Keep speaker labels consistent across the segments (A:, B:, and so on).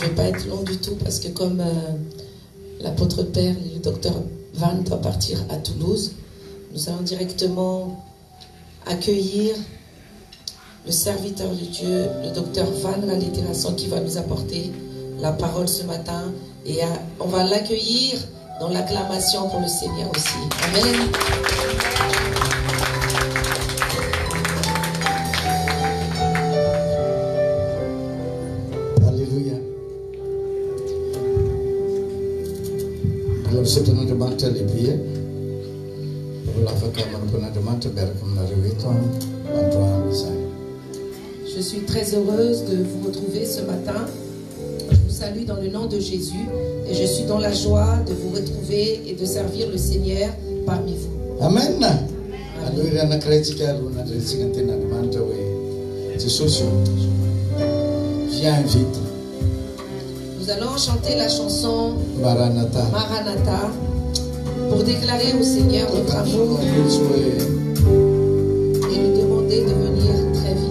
A: vais pas être long du tout parce que comme l'apôtre Père, le docteur Van doit partir à Toulouse, nous allons directement accueillir le serviteur de Dieu, le docteur Van Laliterason, qui va nous apporter la parole ce matin. Et on va l'accueillir dans l'acclamation pour le Seigneur aussi. Amen.
B: Alléluia. Alors, c'est un demande de prière.
A: Je suis très heureuse de vous retrouver ce matin. Je vous salue dans le nom de Jésus et je suis dans la joie de vous retrouver et de servir le Seigneur parmi vous.
B: Amen. Viens vite.
A: Nous allons chanter la chanson
B: Maranatha.
A: Maranatha pour déclarer au Seigneur notre amour et lui demander de venir très vite.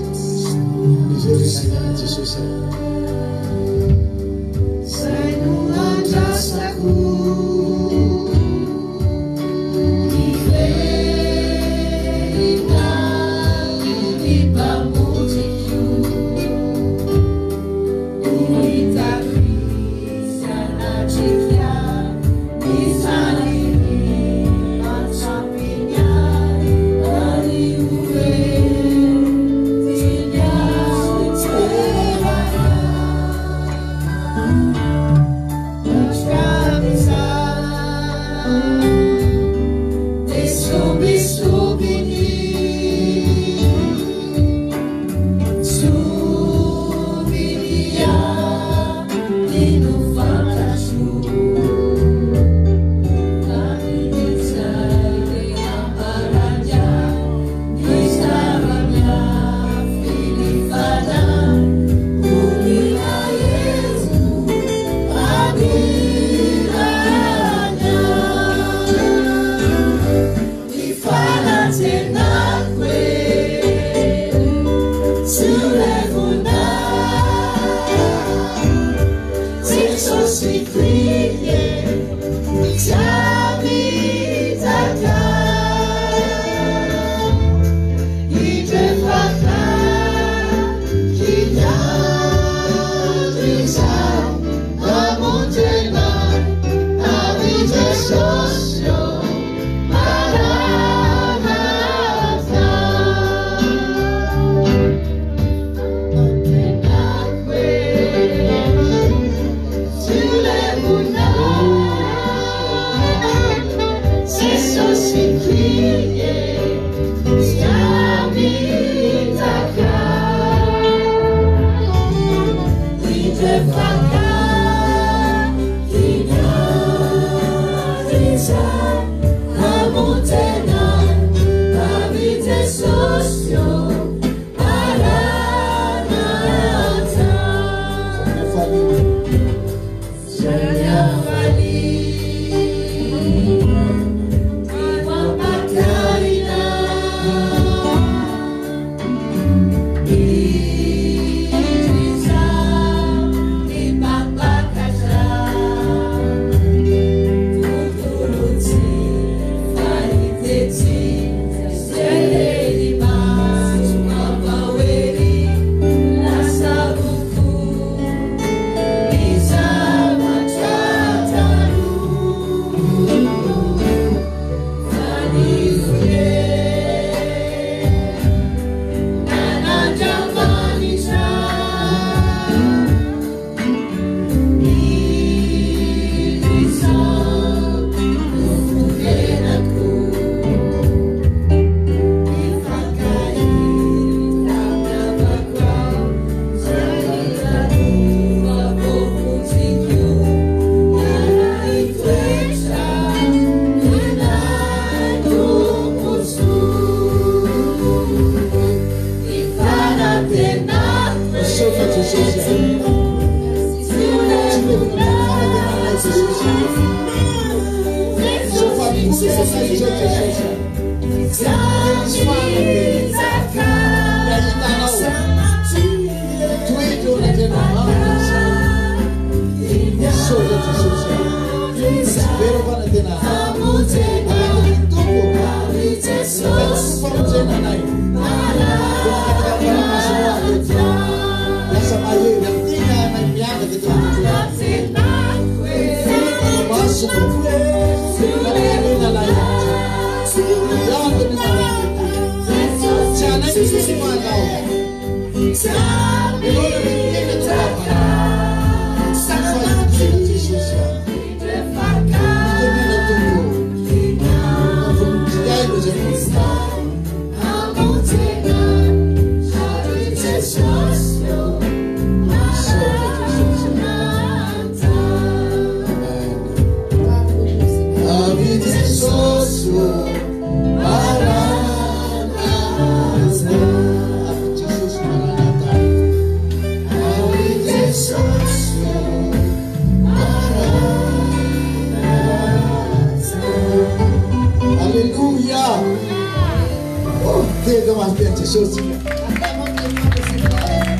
B: Jesús.
A: Acclamons les mains de ses frères.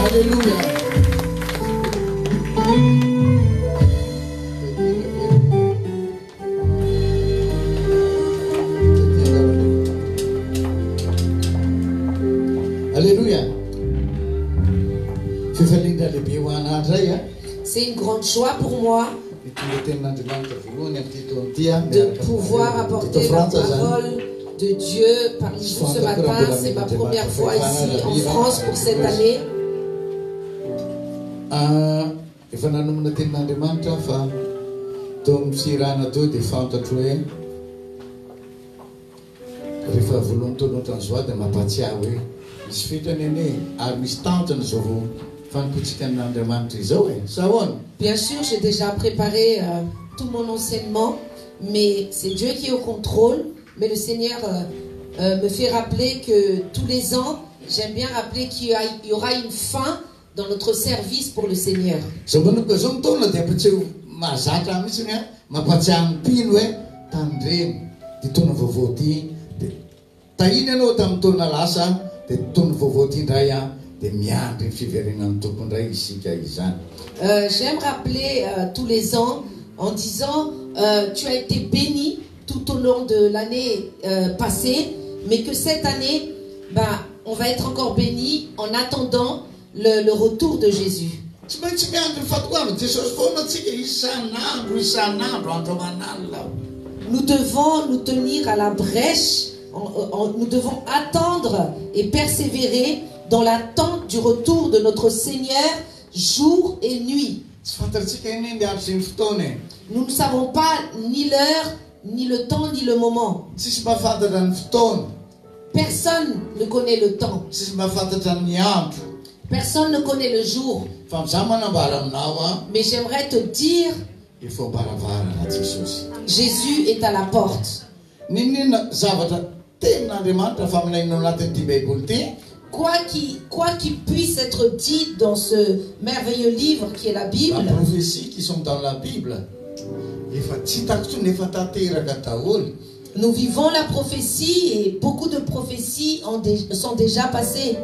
B: Alléluia. Alléluia.
A: C'est une grande joie pour moi de pouvoir apporter la parole de Dieu parmi vous ce matin. C'est ma première fois ici en France pour cette année. Bien sûr, j'ai déjà préparé tout mon enseignement, mais c'est Dieu qui est au contrôle. Mais le Seigneur me fait rappeler que tous les ans, j'aime bien rappeler qu'il y aura une fin dans notre service pour le Seigneur. J'aime rappeler tous les ans en disant tu as été béni tout au long de l'année passée, mais que cette année, on va être encore béni en attendant le retour de Jésus. Nous devons nous tenir à la brèche, nous devons attendre et persévérer dans l'attente du retour de notre Seigneur jour et nuit. Nous ne savons pas ni l'heure, ni le temps, ni le moment. Personne ne connaît le temps. Personne ne connaît le jour. Mais j'aimerais te dire, Jésus est à la porte. Quoi qu'il puisse être dit dans ce merveilleux livre qui est la Bible,
B: les prophéties qui sont dans la Bible,
A: nous vivons la prophétie et beaucoup de prophéties sont déjà passées.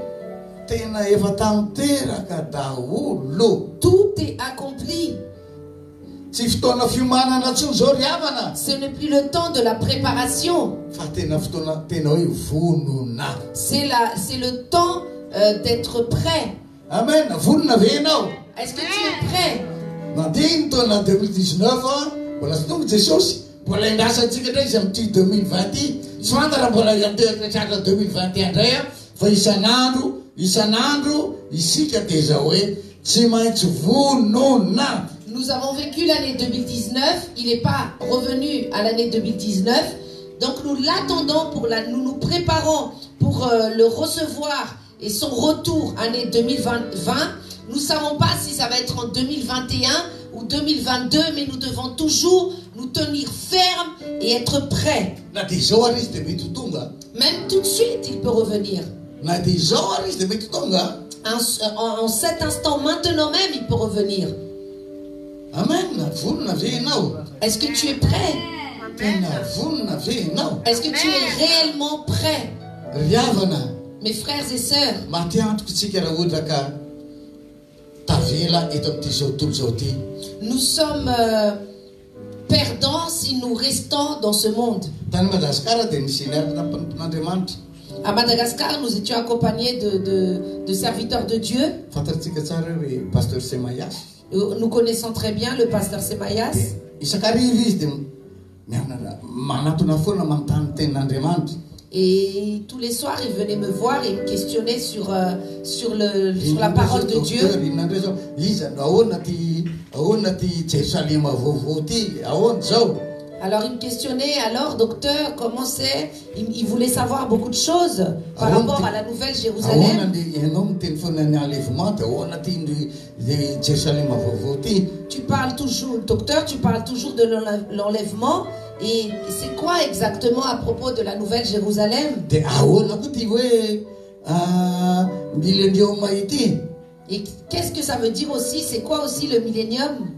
A: Tout est accompli. Ce n'est plus le temps de la préparation. C'est le temps d'être prêt.
B: Amen.
A: Est-ce que tu es prêt? Nous avons vécu l'année 2019, il n'est pas revenu à l'année 2019, donc nous l'attendons, nous nous préparons pour le recevoir et son retour année 2020. Nous ne savons pas si ça va être en 2021 ou 2022, mais nous devons toujours nous tenir fermes et être prêts. Même tout de suite, il peut revenir. En cet instant, maintenant même, il peut revenir.
B: Amen.
A: Est-ce que tu es prêt? Est-ce que tu es réellement prêt? Mes frères et sœurs, nous sommes perdants si nous restons dans ce monde. À Madagascar, nous étions accompagnés de serviteurs de Dieu. Nous connaissons très bien le pasteur Semayas. Et tous les soirs, il venait me voir et me questionnait sur la parole de Dieu. Alors il me questionnait, alors docteur, comment c'est? Il voulait savoir beaucoup de choses par rapport à la Nouvelle Jérusalem. Tu parles toujours, docteur, tu parles toujours de l'enlèvement. Et c'est quoi exactement à propos de la Nouvelle Jérusalem? Et qu'est-ce que ça veut dire aussi? C'est quoi aussi le millénium?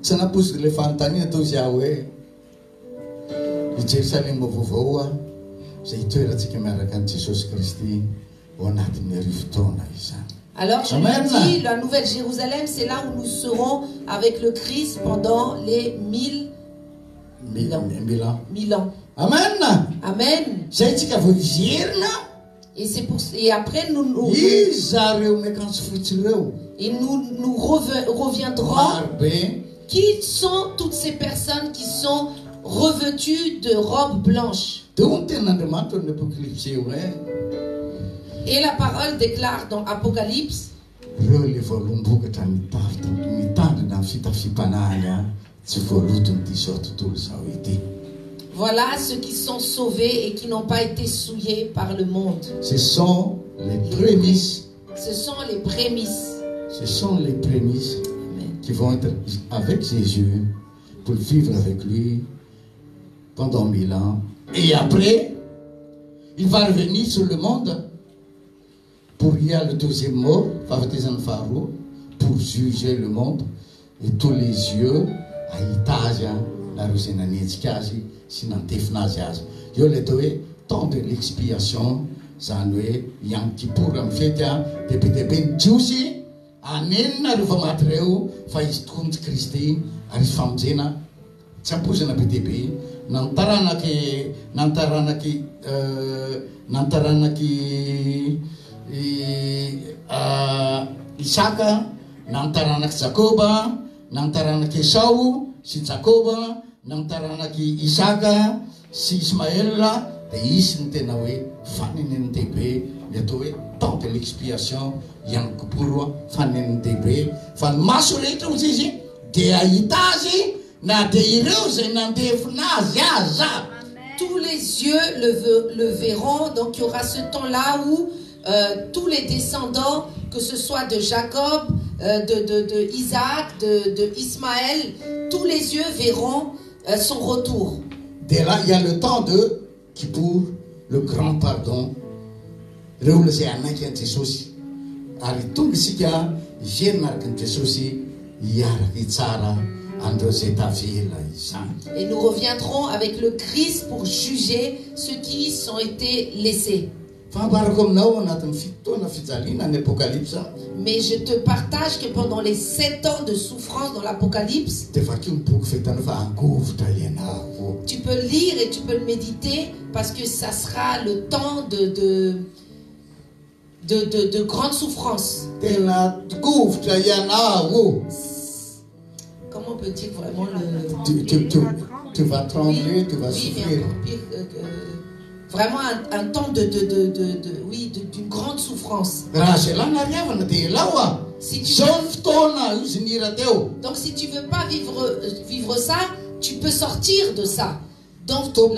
A: Alors je lui dis, la Nouvelle Jérusalem, c'est là où nous serons avec le Christ pendant les 1000 ans.
B: Amen.
A: Amen. Et après nous reviendrons. Qui sont toutes ces personnes qui sont revêtues de robes blanches? Et la parole déclare dans Apocalypse, voilà ceux qui sont sauvés et qui n'ont pas été souillés par le monde.
B: Ce sont les prémices.
A: Ce sont les prémices.
B: Ce sont les prémices qui vont être avec Jésus pour vivre avec lui pendant 1000 ans. Et après, il va revenir sur le monde pour y aller le deuxième mot, pour juger le monde. Et tous les yeux, à l'étage, la yo le doé temps de l'expiation, zanwe yang kipur am fetia de ben juicy anen na ruva matreu fa istunt Christi ari famjena champuzena btb nantarana ki Isaka nantarana ki Jacoba nantarana ki Esau si Jacoba nantarana ki Isaka si Ismaël de isin tena we fanen tebe le temps de l'expiation yang kupurwa fanen tebe fan masulete usisi de aitazi na de irose na de fnaz yaza.
A: Tous les yeux le verront. Donc il y aura ce temps-là où tous les descendants, que ce soit de Jacob, de Isaac, de Ismaël, tous les yeux verront son retour.
B: Dès là, il y a le temps de Kippour, le grand pardon.
A: Et nous reviendrons avec le Christ pour juger ceux qui ont été laissés. Mais je te partage que pendant les 7 ans de souffrance dans l'Apocalypse, tu peux lire et tu peux le méditer parce que ça sera le temps de grande souffrance. Comment on peut dire vraiment
B: tu vas trembler, tu vas souffrir.
A: Vraiment un temps d'une grande souffrance. Donc si tu veux pas vivre ça, tu peux sortir de ça. Donc comme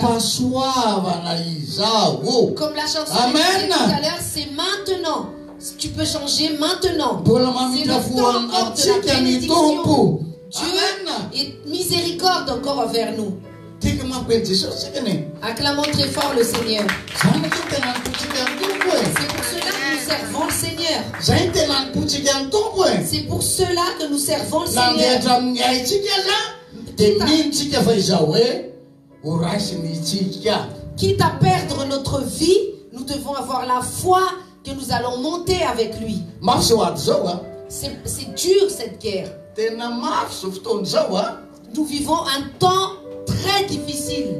A: la chanson disait tout à l'heure, c'est maintenant. Tu peux changer maintenant. C'est le temps encore de la bénédiction. Dieu est miséricorde encore envers nous. Acclamons très fort le Seigneur. C'est pour cela que nous servons le Seigneur. C'est pour cela que nous servons le Seigneur. Quitte à perdre notre vie, nous devons avoir la foi que nous allons monter avec lui. C'est dur cette guerre. Nous vivons un temps très difficile.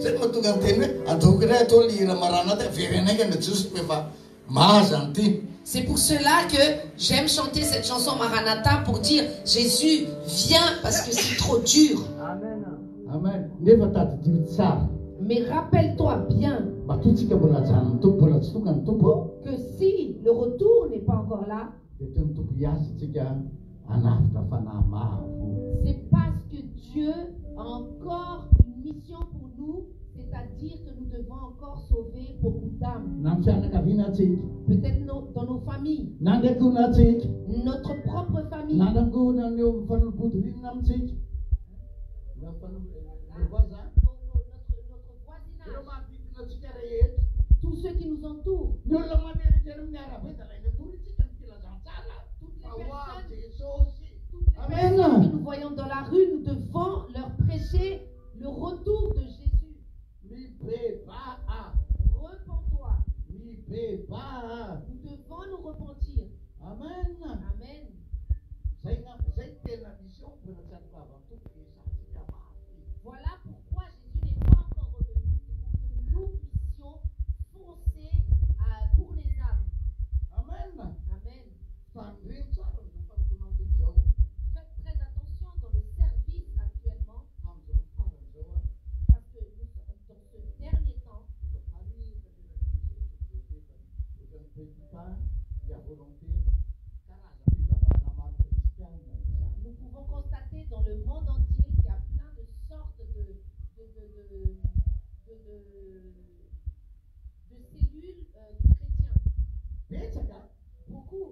A: C'est pour cela que j'aime chanter cette chanson Maranatha pour dire Jésus viens parce que c'est trop dur.
B: Amen.
A: Mais rappelle-toi bien que si le retour n'est pas encore là, c'est parce que Dieu a encore une mission pour nous, c'est-à-dire que nous devons encore sauver beaucoup d'âmes. Peut-être dans nos familles, notre propre famille, notre voisinage, tous ceux qui nous entourent. Toutes les personnes que nous voyons dans la rue, nous devons leur prêcher le retour de Jésus. Repentez.
C: Nous devons nous repentir.
B: Amen.
C: Amen. Voilà pourquoi Jésus n'est pas encore revenu. C'est pour que nous puissions foncer pour les âmes.
B: Amen.
C: Amen.
B: Amen.
C: Faites très attention dans le service actuellement, parce que nous sommes dans ce dernier temps. Nous pouvons constater dans le monde entier qu'il y a plein de sortes de cellules chrétiens. Beaucoup.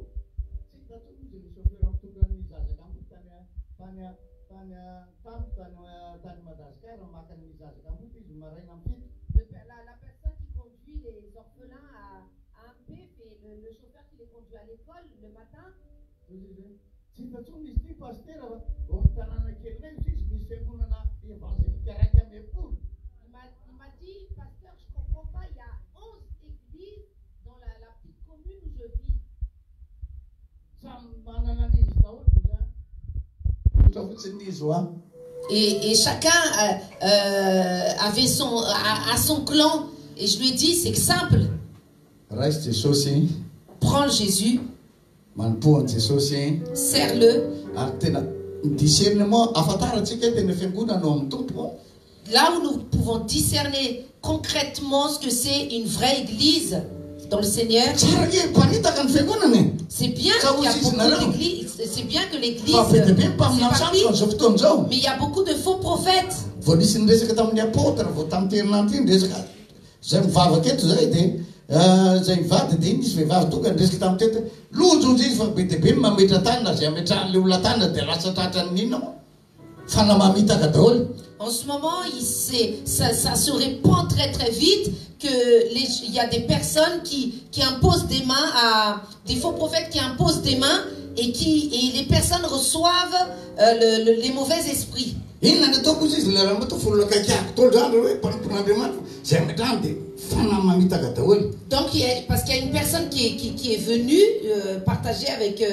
C: La personne qui conduit les orphelins à un PEF et le chauffeur qui les conduit à l'école le matin. Il m'a dit, pasteur, je ne comprends pas, il y a 11 églises dans la petite commune où je vis. Et chacun avait son clan. Et je lui ai dit, c'est simple. Prends Jésus, serre-le. Là où nous pouvons discerner concrètement ce que c'est une vraie église dans le Seigneur. C'est bien qu'il y a beaucoup d'églises. C'est bien que l'église fait partie, mais il y a beaucoup de faux prophètes. En ce moment, ça se répand très très vite il y a des personnes qui imposent des mains à des faux prophètes qui imposent des mains et les personnes reçoivent les mauvais esprits. Donc, parce qu'il y a une personne qui est venue partager avec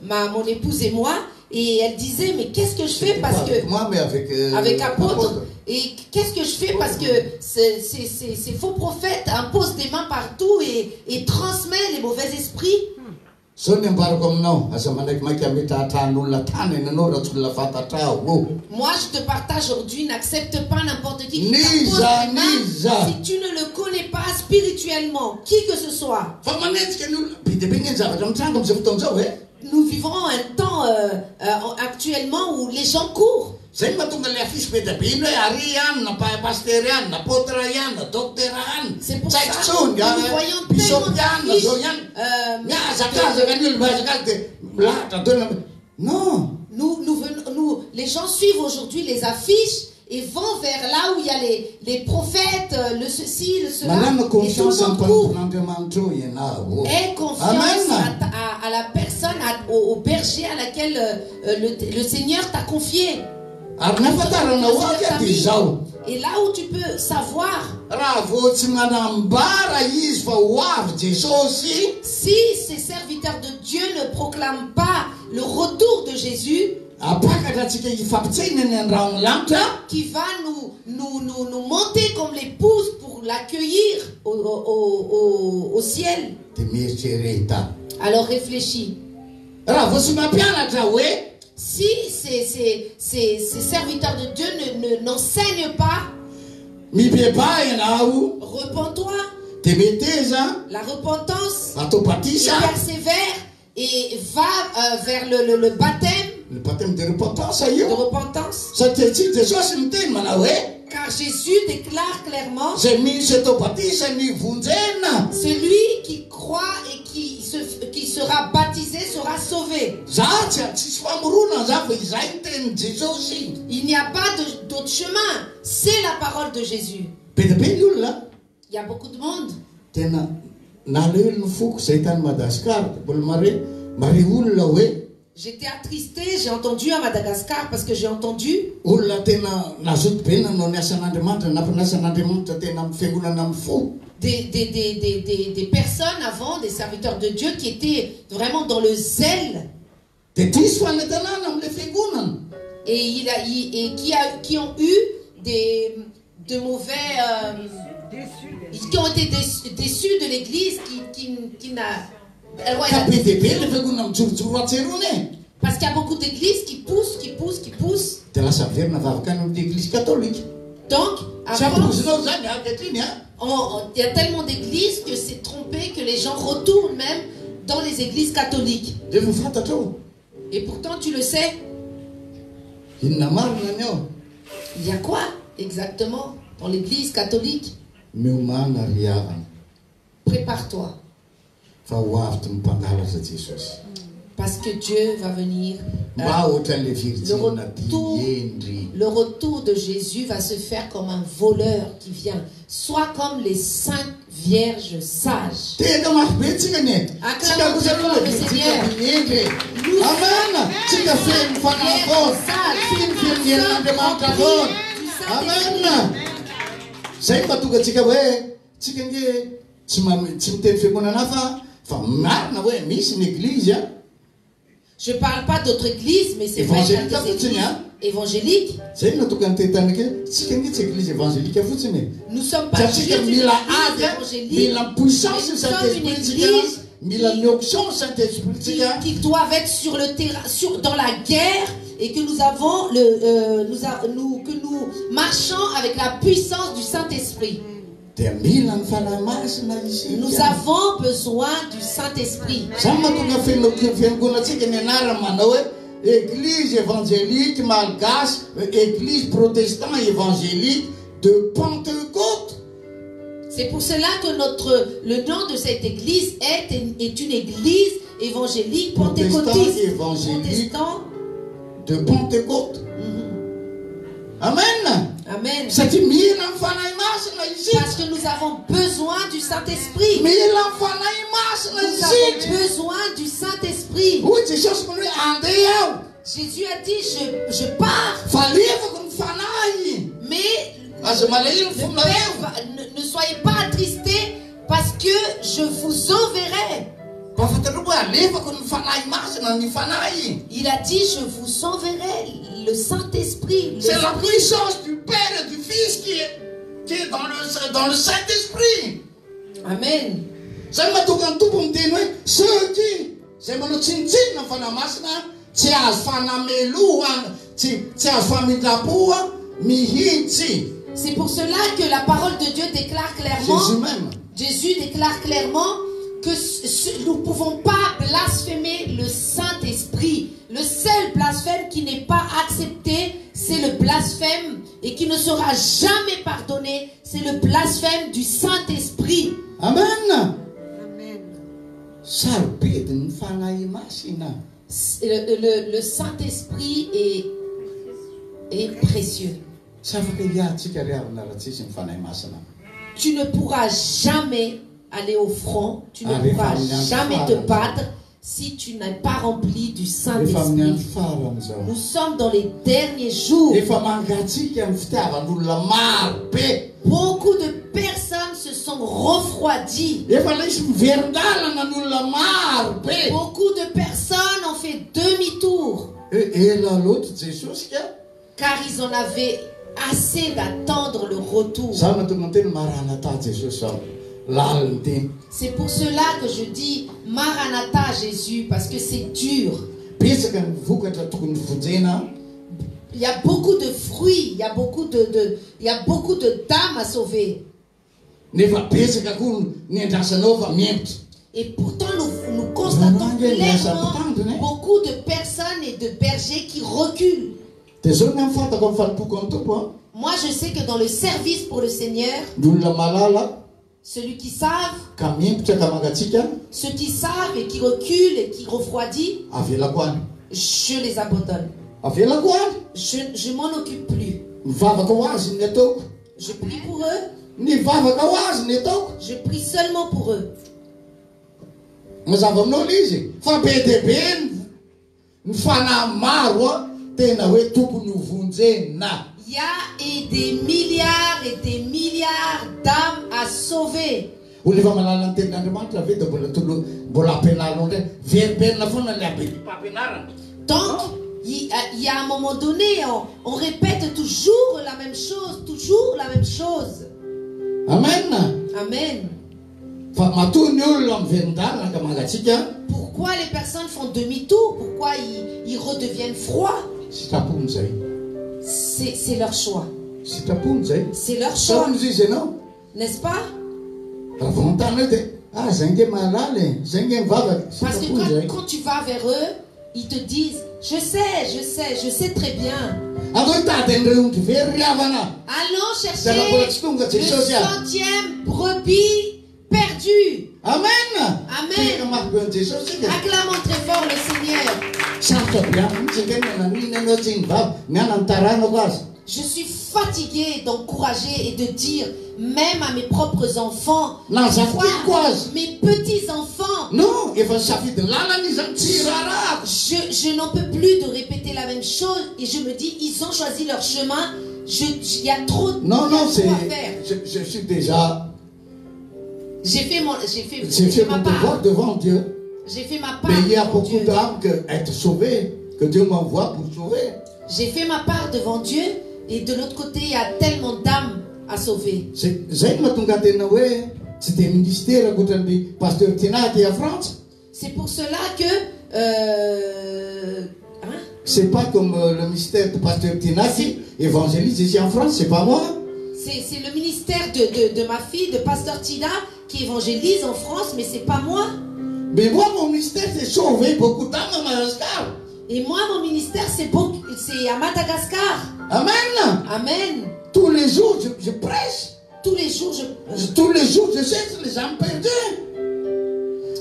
C: mon épouse et moi, et elle disait, mais qu'est-ce que je fais parce que...
B: Moi, mais
C: avec apôtre. Et qu'est-ce que je fais parce que ces faux prophètes imposent des mains partout et transmettent les mauvais esprits.
B: Moi, je
C: te partage aujourd'hui, n'accepte pas n'importe qui t'impose des mains si tu ne le connais pas spirituellement, qui que ce soit. Nous vivons un temps actuellement où les gens courent.
B: C'est pour ça que
C: nous voyons tellement les gens suivent aujourd'hui les affiches et vont vers là où il y a les prophètes, le ceci, le cela, et tout le monde court. Aie confiance à la personne, au berger à laquelle le Seigneur t'a confié. Et là où tu peux savoir si ces serviteurs de Dieu ne proclament pas le retour de Jésus, qui va nous monter comme l'épouse pour l'accueillir au ciel. Alors réfléchis. Si ces serviteurs de Dieu n'enseignent pas, repens-toi. La repentance, et persévère et va vers le baptême.
B: Le baptême de repentance.
C: Car Jésus déclare clairement, celui qui croit et qui sera baptisé sera sauvé. Il n'y a pas d'autre chemin. C'est la parole de Jésus. Il y a beaucoup de monde. J'étais attristée, j'ai entendu à Madagascar parce que j'ai entendu des personnes avant, des serviteurs de Dieu qui étaient vraiment dans le zèle. Et qui ont eu de mauvais... qui ont été déçus de l'église qui n'a... Parce qu'il y a beaucoup d'églises qui poussent. Donc, il y a tellement d'églises que c'est trompé que les gens retournent même dans les églises catholiques. Et pourtant, tu le sais. Il y a quoi exactement dans l'église catholique? Prépare-toi. Parce que Dieu va venir. Le retour de Jésus va se faire comme un voleur qui vient. Soit comme les saintes vierges sages. Acclamons le Seigneur. Je ne parle pas d'autres églises, mais c'est vrai qu'il y a des églises évangéliques. Nous sommes pas juste une église évangélique, nous sommes une église qui doivent être sur le terrain, dans la guerre, et que nous marchons avec la puissance du Saint-Esprit. Nous avons besoin du Saint-Esprit.
B: Église évangélique malgache, église protestante évangélique de Pentecôte.
C: C'est pour cela que le nom de cette église est une église évangélique pentecôtiste. Protestant
B: de Pentecôte. Amen.
C: Amen.
B: Parce
C: que nous avons besoin du Saint-Esprit. Nous avons besoin du Saint-Esprit. Jésus a dit, je pars. Mais ne soyez pas attristés parce que je vous enverrai. Il a dit, je vous enverrai le Saint-Esprit.
B: C'est la puissance du Père et du Fils qui est dans le Saint-Esprit.
C: Amen. C'est pour cela que la parole de Dieu déclare clairement, Jésus déclare clairement que nous ne pouvons pas blasphémer le Saint-Esprit. Le seul blasphème qui n'est pas accepté, c'est le blasphème et qui ne sera jamais pardonné, c'est le blasphème du Saint-Esprit.
B: Amen.
C: Amen. Le Saint-Esprit est précieux. Tu ne pourras jamais aller au front, tu ne pourras jamais te battre si tu n'es pas rempli du Saint-Esprit. Nous sommes dans les derniers jours. Beaucoup de personnes se sont refroidies. Beaucoup de personnes ont fait demi-tour. Car ils en avaient assez d'attendre le retour. C'est pour cela que je dis Maranatha Jésus, parce que c'est dur. Il y a beaucoup de fruits, il y a beaucoup de dames à sauver. Et pourtant nous constatons clairement beaucoup de personnes et de bergers qui reculent. Moi je sais que dans le service pour le Seigneur, ceux qui savent et qui reculent et qui refroidissent, je les abandonne. Je m'en occupe plus. Je prie pour eux. Je prie seulement pour eux.
B: ny fanahy maro a tena hoe tokony hovonjena.
C: Il y a des milliards d'âmes à sauver.
B: Oleva malala ny tenin'Andriamanitra ve da mbola ampianarana ndray veriberina foana le ampianarana.
C: Donc il y a un moment donné on répète toujours la même chose. Amen. Amen. Pourquoi les personnes font demi-tour? Pourquoi ils redeviennent froids? C'est leur choix. C'est leur choix. N'est-ce pas? Parce que quand tu vas vers eux, ils te disent, je sais très bien. Allons chercher le 100e brebis perdu. Amen. Amen. Acclamons très fort le Seigneur. Je suis fatigué d'encourager et de dire, même à mes propres enfants, mes petits-enfants, je n'en peux plus de répéter la même chose et je me dis, ils ont choisi leur chemin, il y a trop de choses à faire.
B: Je suis déjà...
C: J'ai fait
B: ma part devant Dieu.
C: J'ai fait ma part.
B: Mais il y a beaucoup d'âmes être sauvées, que Dieu m'envoie pour sauver.
C: J'ai fait ma part devant Dieu et de l'autre côté, il y a tellement d'âmes à sauver. C'est pour cela que...
B: c'est pas comme le ministère de Pasteur Tinati, évangéliste ici en France, c'est pas moi.
C: C'est le ministère de ma fille, de Pasteur Tina, qui évangélise en France, mais c'est pas moi.
B: Mais moi, mon ministère, c'est sauver beaucoup d'âmes à Madagascar.
C: Et moi, mon ministère, c'est à Madagascar.
B: Amen.
C: Amen.
B: Tous les jours, je prêche.
C: Tous les jours,
B: je cherche les âmes perdues.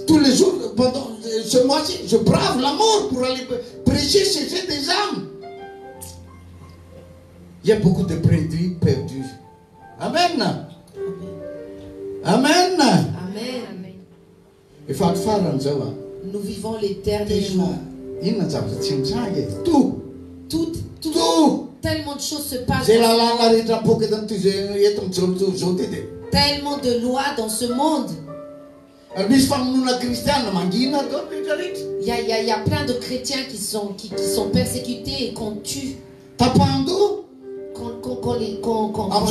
B: Tous les jours, pendant ce mois-ci, je brave la mort pour aller prêcher, chercher des âmes. Il y a beaucoup de prédits perdus. Amen. Amen.
C: Amen. Nous vivons les derniers jours. Tout. Tellement de choses se passent. Tellement de lois dans ce monde. Il y a plein de chrétiens qui sont persécutés et qu'on tue. Qu'on les égorge.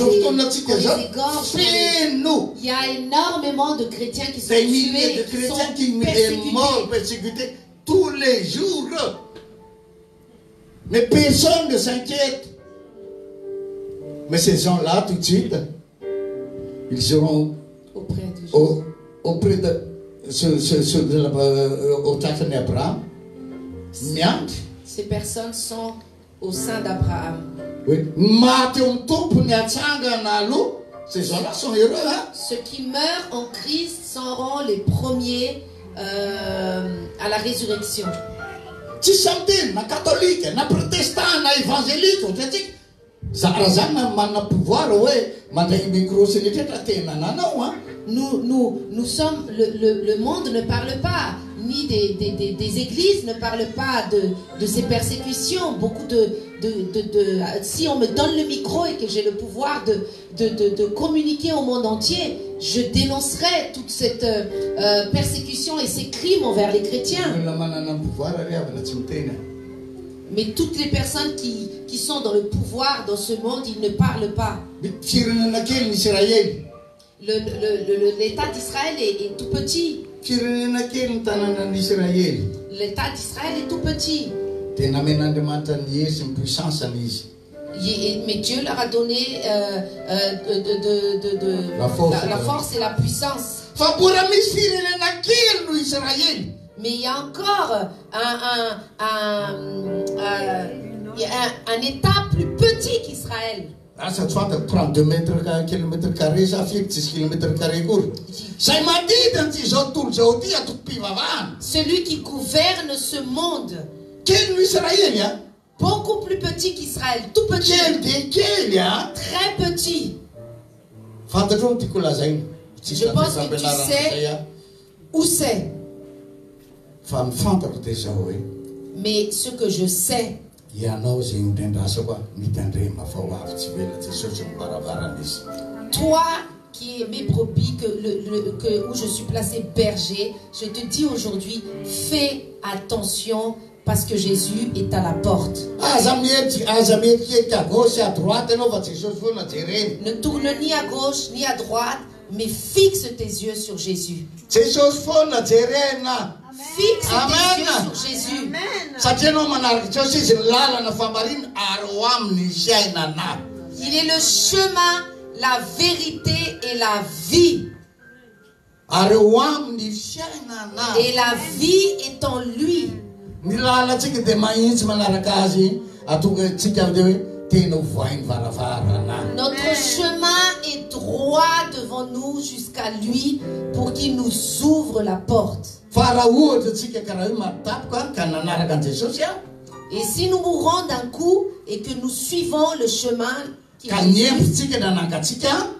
C: Il y a énormément de chrétiens qui sont tués, qui sont
B: persécutés tous les jours. Mais personne ne s'inquiète. Mais ces gens-là, tout de suite, ils seront auprès de Abraham.
C: Ces personnes sont au sein d'Abraham.
B: Oui. Ces gens-là sont heureux. Hein?
C: Ceux qui meurent en Christ seront les premiers à la résurrection.
B: Tu chantes, na catholique, na protestant, na évangélique,
C: nous sommes, le monde ne parle pas, ni des églises ne parlent pas de ces persécutions. Beaucoup si on me donne le micro et que j'ai le pouvoir de communiquer au monde entier, je dénoncerai toute cette persécution et ces crimes envers les chrétiens. Mais toutes les personnes qui sont dans le pouvoir dans ce monde, ils ne parlent pas. L'État d'Israël est tout petit. L'État d'Israël est tout petit. Mais Dieu leur a donné la force et la puissance. Mais il y a encore un État plus petit qu'Israël.
B: Ça prend 2 kilomètres carrés, ça fait 6 kilomètres carrés court.
C: Celui qui gouverne ce monde, beaucoup plus petit qu'Israël, tout petit, très petit. Je pense que tu sais où c'est. Mais ce que je sais, toi qui es mes brebis, où je suis placé berger, je te dis aujourd'hui, fais attention parce que Jésus est à la porte. Ne tourne ni à gauche ni à droite, mais fixe tes yeux sur Jésus. Fixe tes yeux sur Jésus. Il est le chemin, la vérité et la vie. Et la vie est en lui. Notre chemin est droit devant nous jusqu'à lui pour qu'il nous ouvre la porte. Et si nous mourons d'un coup et que nous suivons le chemin qui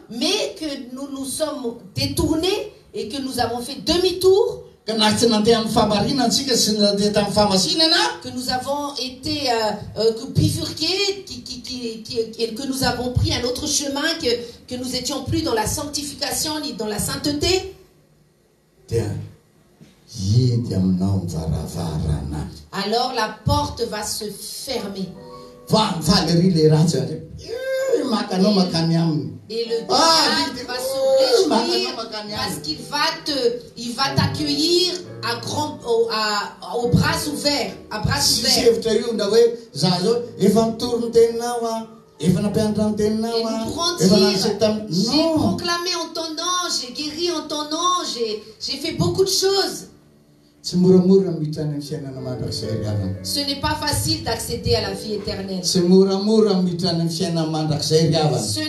C: mais que nous nous sommes détournés et que nous avons fait demi-tour, que nous avons été bifurqués, que nous avons pris un autre chemin, que nous n'étions plus dans la sanctification ni dans la sainteté, alors la porte va se fermer. Et le diable va se réjouir parce qu'il va t'accueillir aux bras ouverts. Et nous pourrons dire, j'ai proclamé en ton nom, j'ai guéri en ton nom, j'ai fait beaucoup de choses. Ce n'est pas facile d'accéder à la vie éternelle. Ce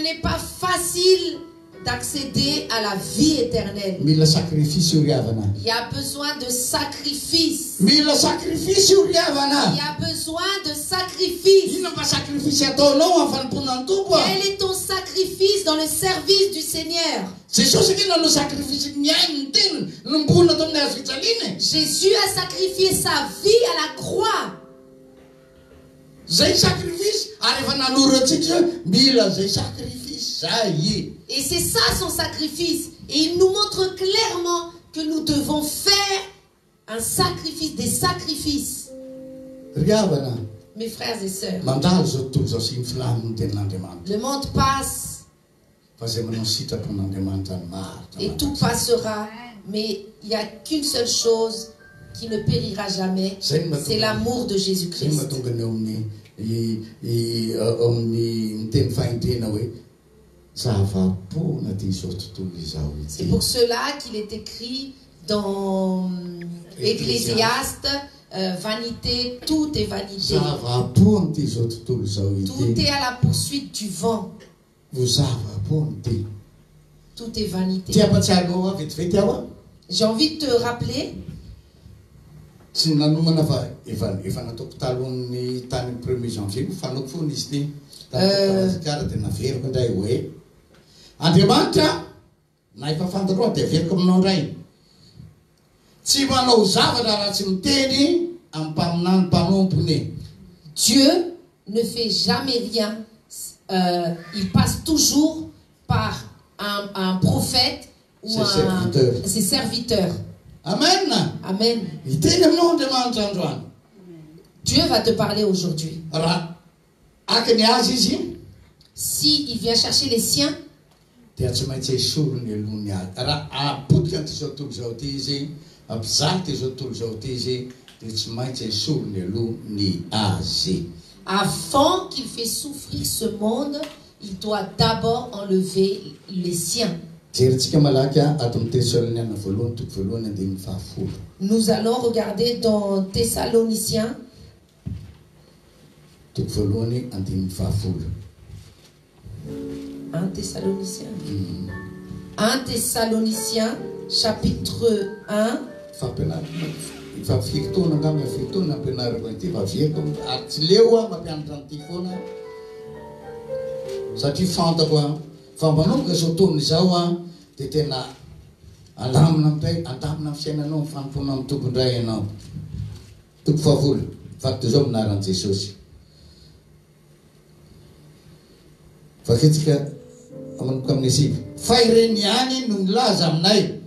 C: n'est pas facile d'accéder à la vie éternelle. Il y a besoin de sacrifice. Il y a besoin de sacrifice. Quel est ton sacrifice dans le service du Seigneur? Jésus a sacrifié sa vie à la croix. Et c'est ça son sacrifice. Et il nous montre clairement que nous devons faire un sacrifice, des sacrifices. Mes frères et sœurs, le monde passe. Et tout passera. Mais il n'y a qu'une seule chose qui ne périra jamais. C'est l'amour de Jésus-Christ. C'est pour cela qu'il est écrit dans Ecclésiaste, vanité, tout est vanité. Tout est à la poursuite du vent. Tout est vanité. J'ai envie de te rappeler. Dieu ne fait jamais rien. Il passe toujours par un prophète ou ses serviteurs. Amen. Amen. Dieu va te parler aujourd'hui. Si il vient chercher les siens, avant qu'il fait souffrir ce monde, il doit d'abord enlever les siens. Nous allons regarder dans Thessaloniciens. 1 Thessaloniciens. 1 Thessaloniciens, chapitre 1.
B: fakta zao minaran'i Jesosy. Fakitsika amanomboka amin'ny sivy. Fa ireny ihany no milaza aminay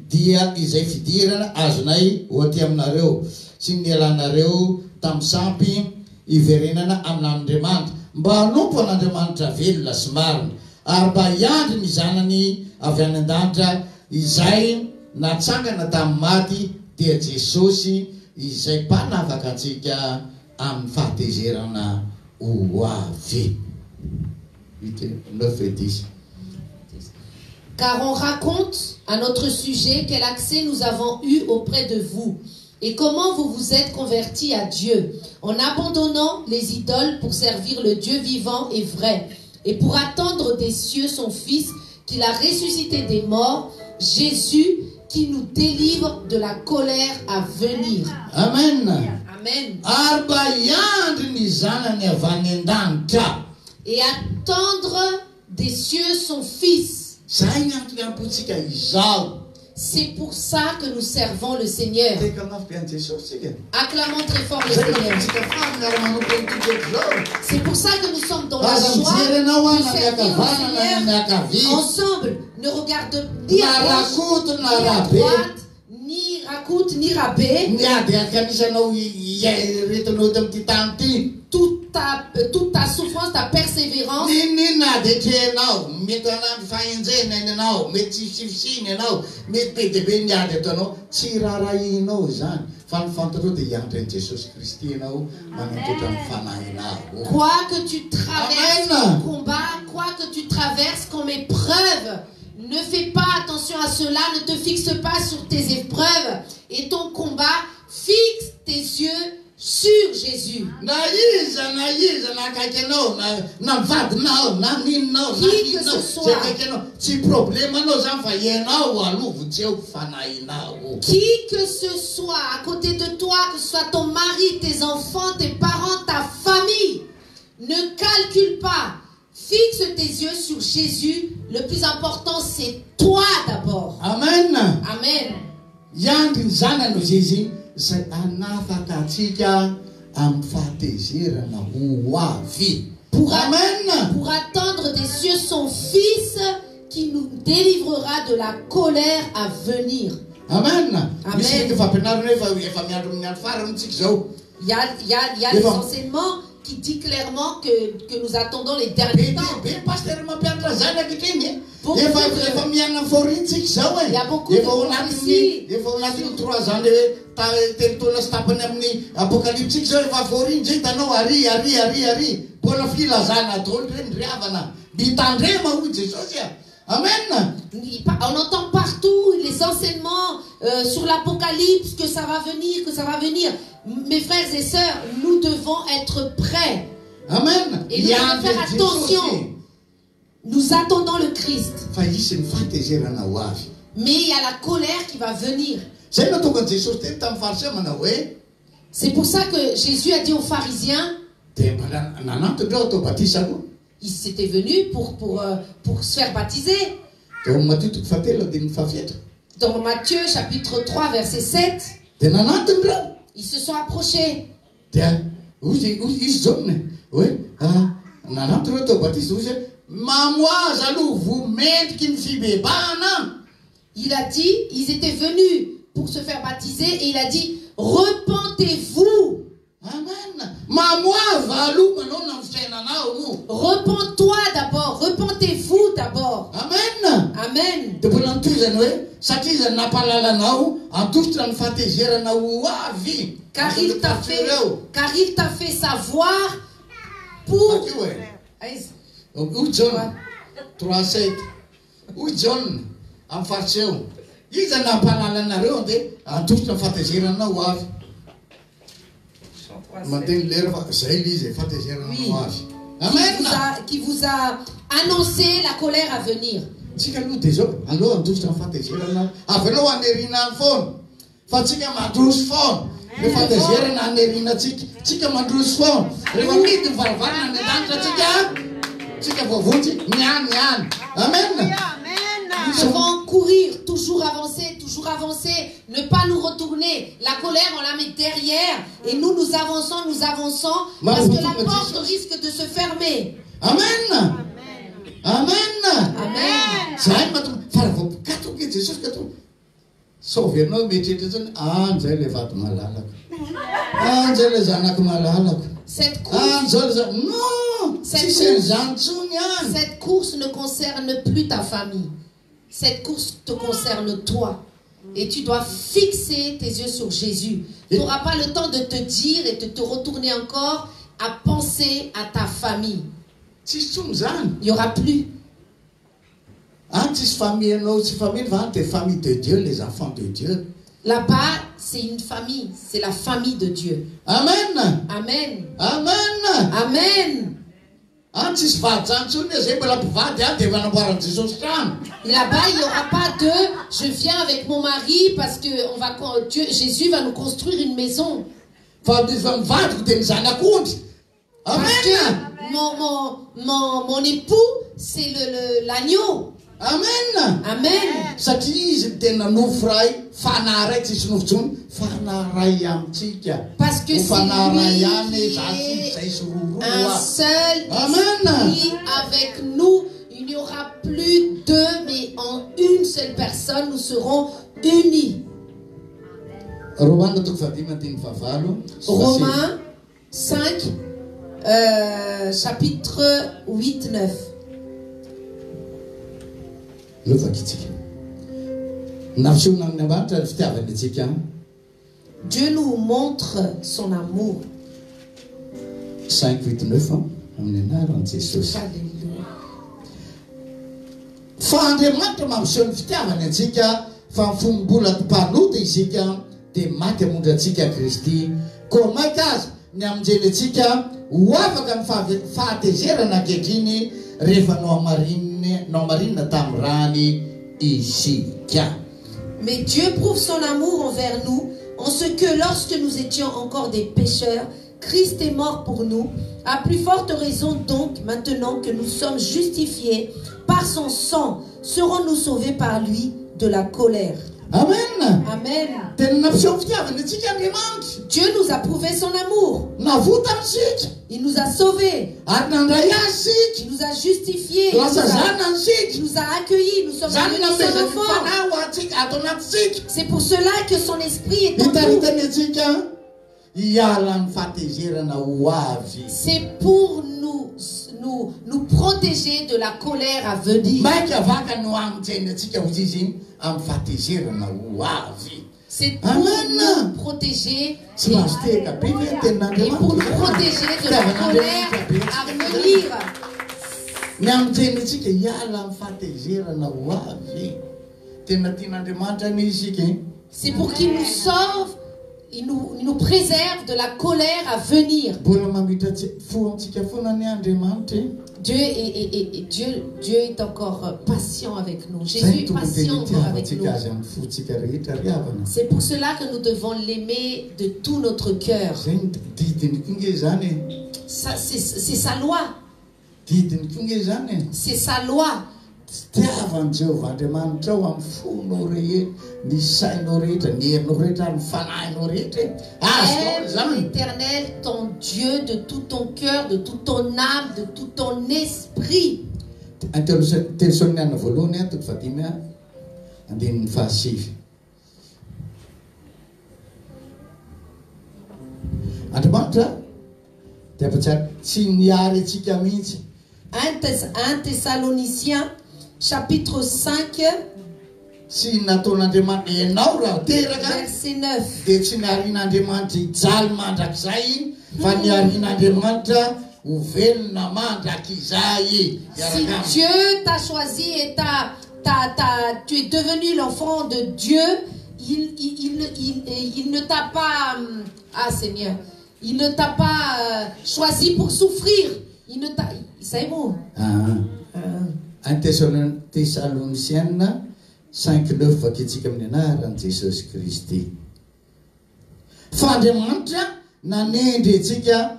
B: dia izay fidirana azonay ohaty aminareo sy ny alanareo tamin'ny sampy iverenana amin'Andriamanitra mba hanompo an'Andriamanitra velona sy marina ary mba hiandry ny zanany avy any an-danitra izay natsangana tamin'ny maty dia Jesosy izay mpanavaka antsika amin'ny fahatezerana ho avy. 9 et 10.
C: Car on raconte à notre sujet quel accès nous avons eu auprès de vous et comment vous vous êtes convertis à Dieu en abandonnant les idoles pour servir le Dieu vivant et vrai et pour attendre des cieux son Fils qu'il a ressuscité des morts, Jésus qui nous délivre de la colère à venir.
B: Amen.
C: Amen. Et attendre des cieux son Fils. C'est pour ça que nous servons le Seigneur. Acclamons très fort le Seigneur. C'est pour ça que nous sommes dans la joie de servir le Seigneur ensemble. Ne regarde ni à gauche, ni à droite, ni racoute, ni rabais. Toute ta souffrance, ta persévérance. Quoi que tu traverses comme combat, quoi que tu traverses comme épreuve, ne fais pas attention à cela, ne te fixe pas sur tes épreuves et ton combat, fixe tes yeux sur Jésus. Qui que ce soit à côté de toi, que ce soit ton mari, tes enfants, tes parents, ta famille, ne calcule pas. Fixe tes yeux sur Jésus. Le plus important, c'est toi d'abord. Amen. Amen. Pour attendre des cieux son Fils qui nous délivrera de la colère à venir. Amen. Amen. Il y a des enseignements qui dit clairement que nous attendons les derniers temps. Il y a beaucoup de prophéties. Amen. On entend partout les enseignements sur l'Apocalypse, que ça va venir, que ça va venir. Mes frères et sœurs, nous devons être prêts. Amen. Et nous devons faire attention. Nous attendons le Christ. Mais il y a la colère qui va venir. C'est pour ça que Jésus a dit aux pharisiens, il s'était venu pour se faire baptiser. Dans Matthieu chapitre 3 verset 7, ils se sont approchés. Il a dit, ils étaient venus pour se faire baptiser et il a dit, repentez-vous. Amen. Repends-toi d'abord, repentez-vous d'abord. Amen. Amen. Car il t'a fait savoir pour...
B: Où John 3:7. Où John en farseu. Ils en parlent na ronde, en tout le fatégera na waf.
C: Qui vous a annoncé la colère à venir. Nous devons courir, toujours avancer, ne pas nous retourner. La colère, on la met derrière et nous avançons, parce que la porte risque de se fermer.
B: Amen. Amen.
C: Amen. Cette course ne concerne plus ta famille. Cette course te concerne toi. Et tu dois fixer tes yeux sur Jésus. Tu n'auras pas le temps de te dire et de te retourner encore à penser à ta famille. Il n'y aura plus.
B: Famille de Dieu, les enfants de Dieu.
C: Là-bas, c'est une famille. C'est la famille de Dieu.
B: Amen.
C: Amen.
B: Amen.
C: Amen. Là-bas, il n'y aura pas de je viens avec mon mari parce que Jésus va nous construire une maison.
B: Parce que
C: mon époux, c'est l'agneau.
B: Amen.
C: Amen. Parce que c'est lui un seul esprit avec nous. Il n'y aura plus deux, mais en une seule personne, nous serons unis.
B: Romains
C: 5, chapitre 8-9. Dieu nous montre son amour.
B: 5, 8, 9 ans.
C: Mais Dieu prouve son amour envers nous en ce que lorsque nous étions encore des pécheurs, Christ est mort pour nous. À plus forte raison donc, maintenant que nous sommes justifiés par son sang, serons-nous sauvés par lui de la colère.
B: Amen.
C: Amen. Dieu nous a prouvé son amour. Il nous a sauvés. Il nous a justifiés. Il nous a accueillis. Nous sommes devenus son enfant. C'est pour cela que son esprit est en nous. C'est pour nous protéger de la colère à venir. C'est pour nous protéger et pour nous protéger de la colère à venir. C'est pour qu'il nous sauve. Il nous préserve de la colère à venir. Dieu est encore patient avec nous. Jésus est patient encore avec nous. C'est pour cela que nous devons l'aimer de tout notre cœur. C'est sa loi. C'est sa loi. Aime l'Éternel, ton Dieu, de tout ton cœur, de toute ton âme, de tout ton esprit. Un Thessaloniciens chapitre 5 verset 9. Si Dieu t'a choisi et tu es devenu l'enfant de Dieu, il ne t'a pas Seigneur, il ne t'a pas choisi pour souffrir. Il ne t'a, c'est bon.
B: 1 Thessaloniciens 5:9 kitsikamenaran Jesus Christi. Fandriamanitra nanendretsika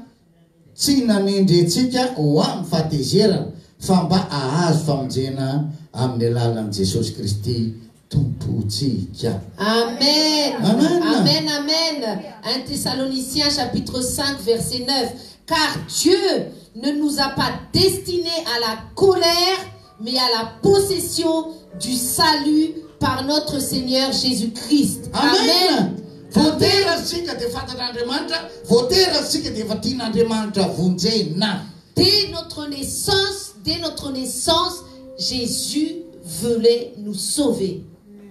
B: tsy nanendretsika ho amin'ny fahatezerana fa mba ahazo famonjena amin'ny alalan'i Jesosy Kristy tompontsika.
C: Amen.
B: Amen.
C: Amen, amen. 1 Thessaloniciens chapitre 5 verset 9. Car Dieu ne nous a pas destinés à la colère, mais à la possession du salut par notre Seigneur Jésus-Christ. Amen.
B: Votera sika de fatan'Andriamanitra, votera sika de efa tian'Andriamanitra vonjena.
C: Dès notre naissance, Jésus voulait nous sauver.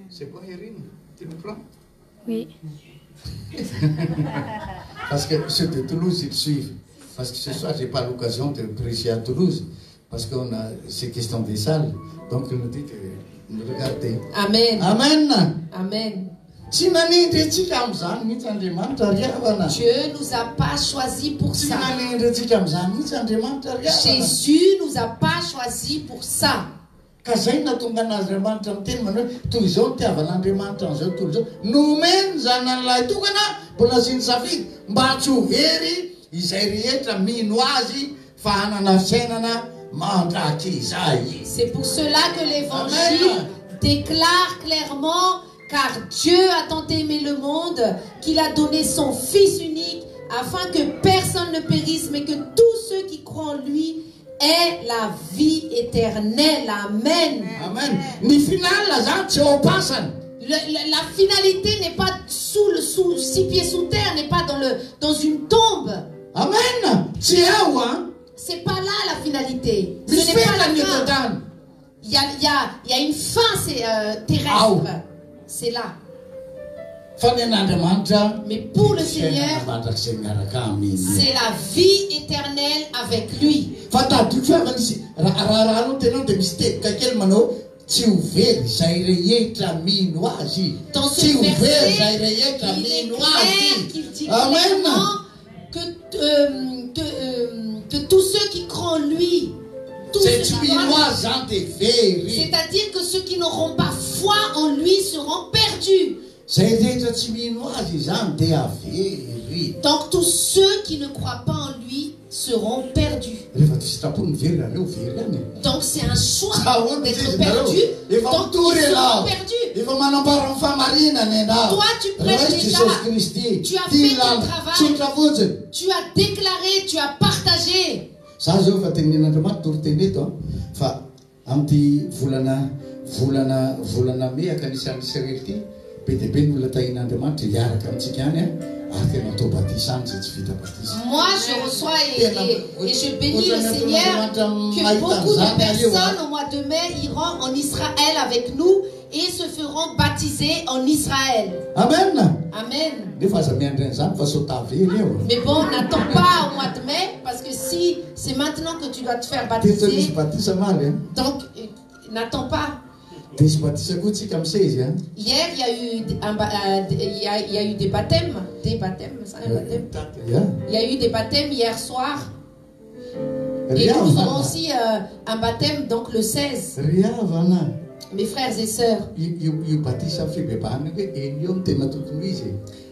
B: C'est quoi, Irine? Tu me prends?
D: Oui.
B: Parce que ceux de Toulouse, ils suivent. Parce que ce soir, je n'ai pas l'occasion de prêcher à Toulouse. Parce qu'on a ces questions des salles. Donc, il nous dit de nous regarder.
C: Amen.
B: Amen.
C: Amen.
B: Dieu
C: Dieu nous a pas choisi pour ça. Jésus nous a pas choisi pour ça. C'est pour cela que l'évangile déclare clairement: car Dieu a tant aimé le monde qu'il a donné son Fils unique afin que personne ne périsse, mais que tous ceux qui croient en lui aient la vie éternelle. Amen.
B: Amen.
C: La finalité n'est pas sous 6 pieds sous terre, n'est pas dans une tombe.
B: Amen.
C: C'est pas là la finalité. Ce n'est pas la fin. Il y a une fin, c'est terrestre. C'est là. Mais pour le Seigneur, c'est la vie éternelle avec lui. Dans ce verset, il est clair qu'il dit clairement que tous ceux qui croient en lui, c'est-à-dire que ceux qui n'auront pas foi en lui seront perdus. Donc tous ceux qui ne croient pas en lui seront perdus. Donc c'est un choix d'être perdu. Donc ils seront perdus. Toi tu prêches déjà. Tu as fait ton travail. Tu as déclaré, tu as partagé. Moi je reçois et je bénis le Seigneur que beaucoup de personnes au mois de mai iront en Israël avec nous et se feront baptiser en Israël. Amen. Amen. Mais bon, n'attends pas au mois de mai, parce que si c'est maintenant que tu dois te faire baptiser, donc n'attends pas. Hier, il y a eu des baptêmes. Des baptêmes, ça, un baptême. Il y a eu des baptêmes hier soir. Et nous aurons aussi un baptême, donc le 16. Mes frères et sœurs.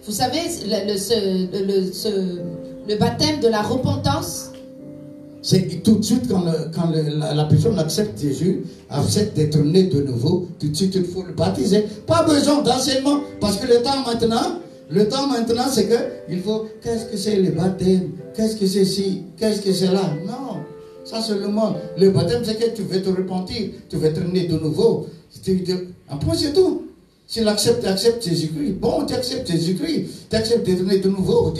C: Vous savez, le baptême de la repentance.
B: C'est tout de suite quand la personne accepte Jésus, accepte d'être né de nouveau, tout de suite il faut le baptiser. Pas besoin d'enseignement, parce que le temps maintenant c'est que il faut, qu'est-ce que c'est le baptême, qu'est-ce que c'est ci, qu'est-ce que c'est là. Non, ça c'est le monde. Le baptême c'est que tu veux te repentir, tu veux être né de nouveau. Après c'est tout. Si tu acceptes Jésus-Christ, bon tu acceptes Jésus-Christ, tu acceptes d'être né de nouveau.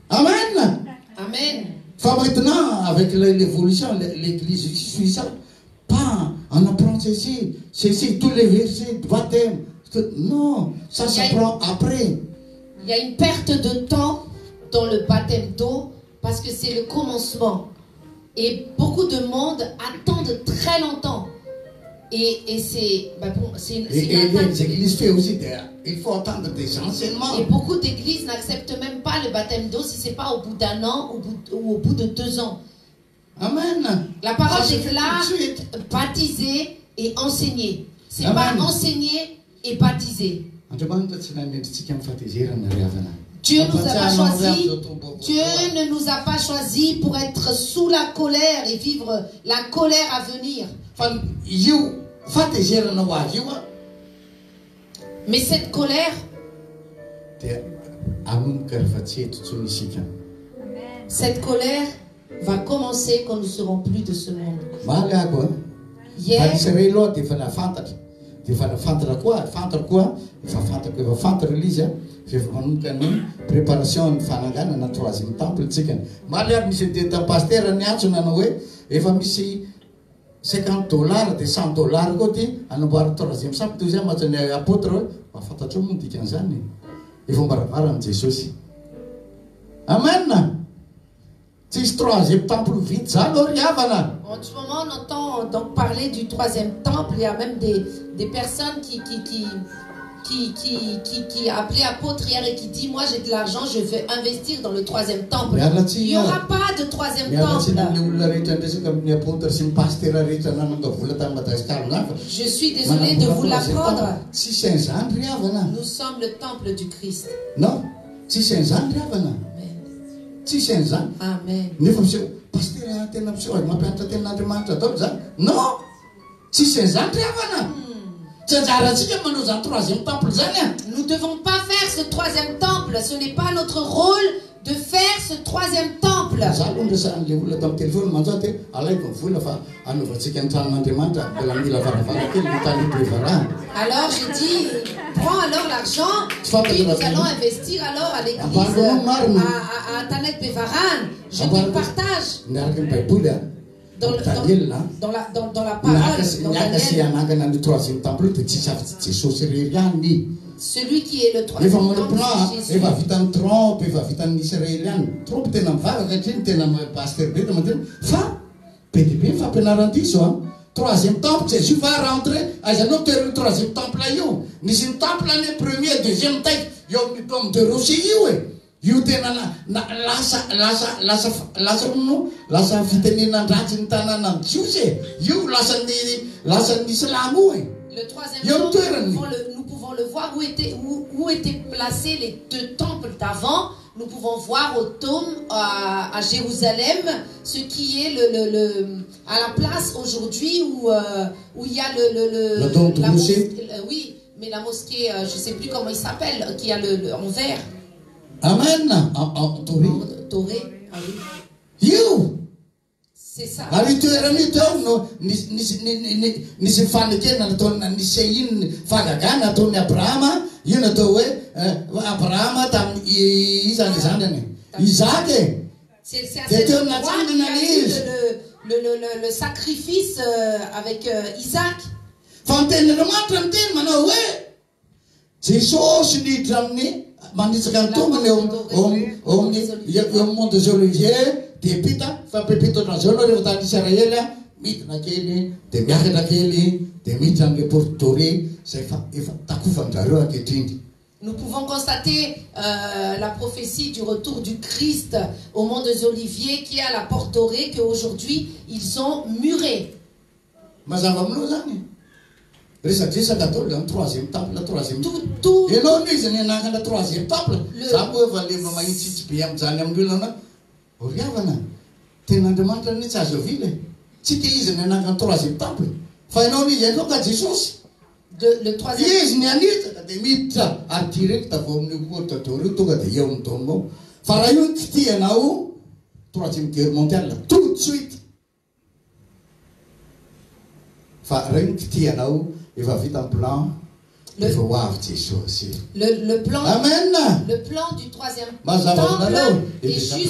B: Amen.
C: Amen.
B: Enfin, maintenant, avec l'évolution, l'église suit ça. Pas, on apprend ceci, tous les versets de baptême. Non, ça s'apprend après.
C: Il y a une perte de temps dans le baptême d'eau parce que c'est le commencement. Et beaucoup de monde attendent très longtemps. Et c'est
B: les églises font aussi il faut attendre des enseignements.
C: Et beaucoup d'églises n'acceptent même pas le baptême d'eau si ce n'est pas au bout d'1 an ou au bout de 2 ans.
B: Amen.
C: La parole déclare baptiser et enseigner. C'est pas enseigner et baptiser. Dieu nous a pas choisi. Dieu ne nous a pas choisi pour être sous la colère et vivre la colère à venir. Mais cette colère, va commencer quand nous ne serons plus de ce monde. Hier,
B: préparation fanagana na troisième temple tsika mariary misy teta pasteur niantsona na hoe efa misy $50 de $100 koa ty anamboara troisième temple toy zay mahatsany apôtre hoe mahafantatro moa dikan'izany efa mbaravara am Jesosy. Amen. Tsisy troisième temple vite zany riavana.
C: En ce moment, on entend donc parler du troisième temple. Il y a même des personnes qui appelait apôtre hier et qui dit moi j'ai de l'argent, je vais investir dans le troisième temple. Il n'y aura pas de troisième temple. Je suis désolé de vous l'apprendre. Nous sommes le temple du Christ.
B: Non.
C: Amen. Nous ne devons pas faire ce troisième temple. Ce n'est pas notre rôle de faire ce troisième temple.
B: Alors
C: j'ai dit, prends alors l'argent et nous allons investir alors à l'église à Tanet Bevaran. Je te partage. Dans la parole, celui qui est le troisième temple,
B: troisième temple, Jésus va rentrer à un autre troisième temple. Ni un temple l'année premier, deuxième temple, il y a un temple de Russie. Yutena na lasa fitenina ndratsy tanana José yu lasa ni salamu.
C: Le troisième temple, nous pouvons le voir où étaient placés les deux temples d'avant. Nous pouvons voir au Dôme à Jérusalem ce qui est à la place aujourd'hui où il y a
B: le dôme de Mosée.
C: Oui, mais la mosquée, je ne sais plus comment il s'appelle, qui a en verre.
B: Amen.
C: Toré.
B: You.
C: C'est ça. C'est le sacrifice avec Isaac.
B: Manditsaka tombony eo monde des Oliviers de pita fa pepito na zao rehefa tany Israely midina kely de miakatra kely de miditra amin'ny portoré zay fa efa takofanjareo ankehitriny.
C: Nous pouvons constater la prophétie du retour du Christ au mont des Oliviers qui est à la porte dorée, qu'aujourd'hui ils ont muré.
B: Mazava aminao zany. Resaka atao le troisième temple, le troisième temple. Et non, le troisième temple. Ça peut valer le maïs, puis am zany amgulana. Oriavana. Tenandemandra ni tsazovile. Tsika izy nanaka troisième temple. Fa ianao ni ianao ka Jesosy.
C: Le troisième.
B: Izy ni anitsaka de miditra direct avy amin'ny ohatra doreo tonga de eo amin'ny taonao. Fa raha io kitianao troisième guerre mondiale tout de suite. Fa raha io kitianao efa vita plan.
C: Le plan.
B: Amen.
C: Le plan du troisième temple est juste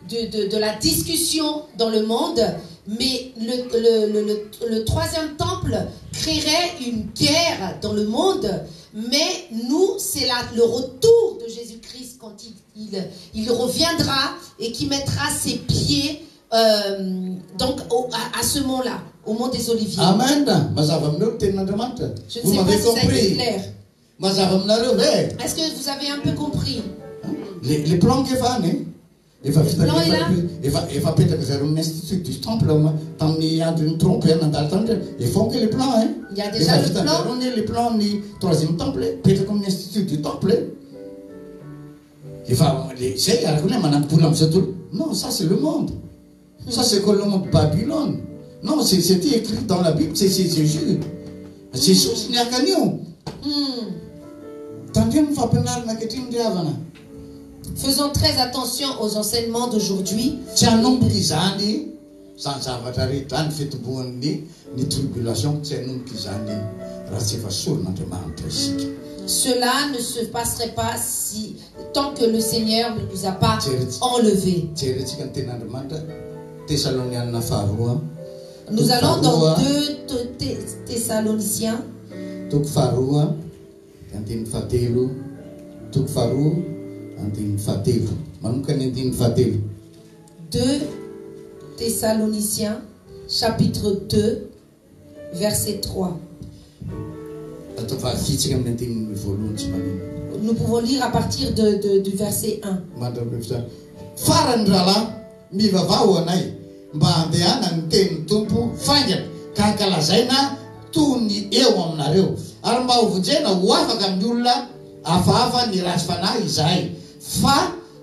C: de la discussion dans le monde, mais le troisième temple créerait une guerre dans le monde. Mais nous, c'est le retour de Jésus-Christ quand il reviendra et qui mettra ses pieds donc à ce mont-là, au mont des Oliviers.
B: Amen.
C: Je ne sais pas si ça a été clair. Est-ce que vous avez un peu compris?
B: Les plans qui vont, il va peut-être faire un institut du temple, il y a une trompe, ils font que les plans.
C: Il y a déjà le plan.
B: Les plans du troisième temple, peut-être comme institut du temple. Il va non, ça c'est le monde. Ça c'est que le monde Babylone. Non, c'était écrit dans la Bible, c'est Jésus. Jésus, il n'y a qu'à nous.
C: Faisons très attention aux enseignements d'aujourd'hui. Cela ne se passerait pas si tant que le Seigneur ne nous a pas enlevés. Nous allons dans 2 Thessaloniciens.
B: 2
C: Thessaloniciens, chapitre 2, verset 3. Nous pouvons lire à partir du verset 1.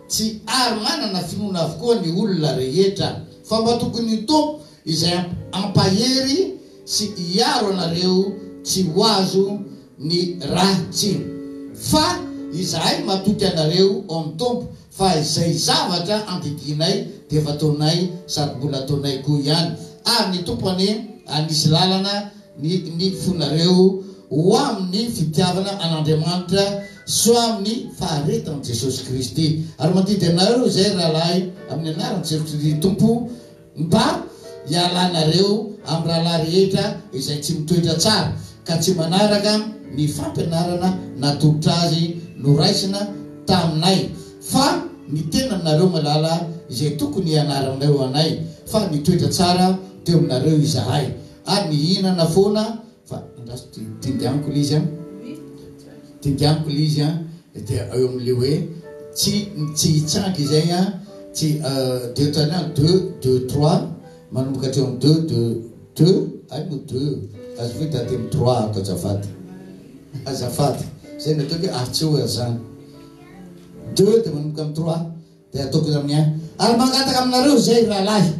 B: Tsy ary manana finoana avokoa ny olona rehetra fa mba tokony tompo izay ampahery sy iaro anareo tsy ho azo ny ratsy fa izahay matoky anareo amin'ny tompo fa izay zavatra andikinay dia efa ataonay sady mbola ataonay koa ihany ary ny tompo anisy lalana ny fonareo ho amin'ny fitiavana an'Andriamanitra so amin'ny faharetany Jesosy Kristy ary mandidy anareo zay rahalahy amin'ny anarany Jesosy tompo mba hialanareo amin'ny rahalahy rehetra izay tsy mitoetra tsara ka tsy manaraka ny fampianarana natolotra azy noraisina taminay fa ny tenanareo malala izay tokony hianaranareo anay fa nitoetra tsara teo aminareo izahay ary ny hinana foana fa tindianiko izy tindianiko izy dia eo amin'le hoe tsy hitsangy izay tsy Deutéronome 2:3 manomboka hatreo amin'ny 2 ay mo 2 azo vita hatemy 3 ato azafady zay natao hoe artseho zany 2 dia manomboka amin'ny 3 dia ataoko amin'ny ary mangataka aminareo zay rahalahy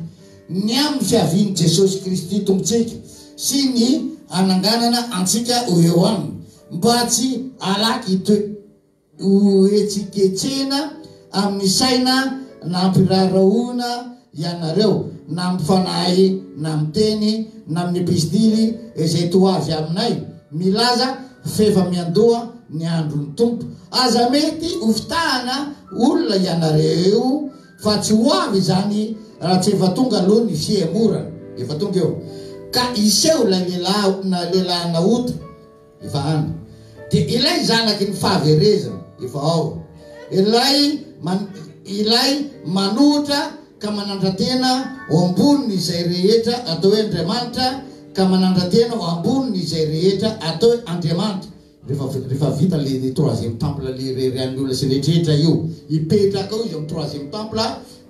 B: ny amin'ny fiaviany Jesosy Kristy tompontsika sy ny ananganana antsika ho eo aminy mba tsy alaky hoetsiketsena amin'ny saina na ampiraraona ianareo na mifanahy na miteny na amin'ny epistily izay toavy aminay milaza fefa miandoha ny androny tompo aza mety hofitahana olona ianareo fa tsy ho avy zany raha tsy efa tonga aloha ny fiemorana efa tonga eo ka iseho la lehilahy naota efa any dia ilay zanaky ny fahaverezana efa ao ilay manotra ka manandratena ao amboniny izay rehetra atao hoe Andriamanitra ka manandratena ao amboniny izay rehetra atao hoe Andriamanitra rehefa vita le troisième temple le reran'ny olona sy rehetrarehetra io ipetraka ao izy amin'ny troisième temple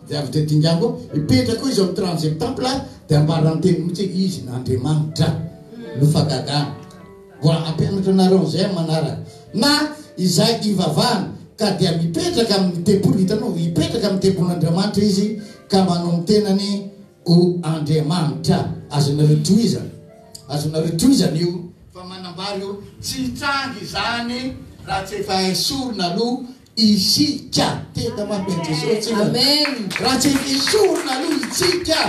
B: dia avy teo tingango ipetraka ao izy amin'ny troisième temple dia ambarany teny mihitsy izy n'Andriamanitra no fagagana mbola ampianatra anareo zay manaraka na izay ivavahana ka dia mipetraka amin'ny tempolo hitanao mipetraka amin'ny tempolin'Andriamanitra izy ka manao ny tenany ho Andriamanitra azonareo toizana io fa manambary io tsy hitrangy zany raha tsy efa esorina aloha isika tena mampiany Jesosy
C: amen
B: raha tsy efa esorina aloha isika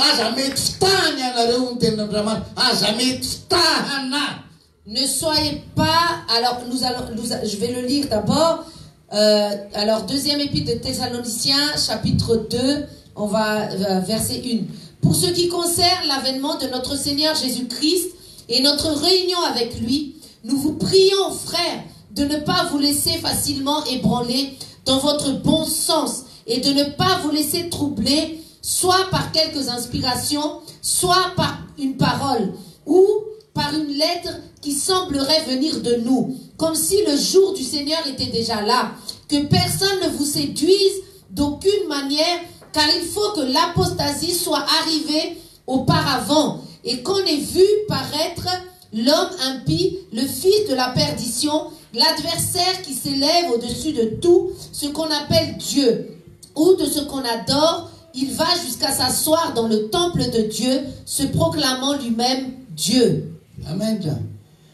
B: aza mety fitahany anareo ny tenan'Andriamanitra aza mety fitahana.
C: Ne soyez pas, alors je vais le lire d'abord, alors deuxième épître de Thessaloniciens, chapitre 2, on va verset 1. Pour ce qui concerne l'avènement de notre Seigneur Jésus-Christ et notre réunion avec lui, nous vous prions, frères, de ne pas vous laisser facilement ébranler dans votre bon sens et de ne pas vous laisser troubler, soit par quelques inspirations, soit par une parole, ou par une lettre qui semblerait venir de nous, comme si le jour du Seigneur était déjà là. Que personne ne vous séduise d'aucune manière, car il faut que l'apostasie soit arrivée auparavant, et qu'on ait vu paraître l'homme impie, le fils de la perdition, l'adversaire qui s'élève au-dessus de tout ce qu'on appelle Dieu, ou de ce qu'on adore, il va jusqu'à s'asseoir dans le temple de Dieu, se proclamant lui-même Dieu.
B: Amen.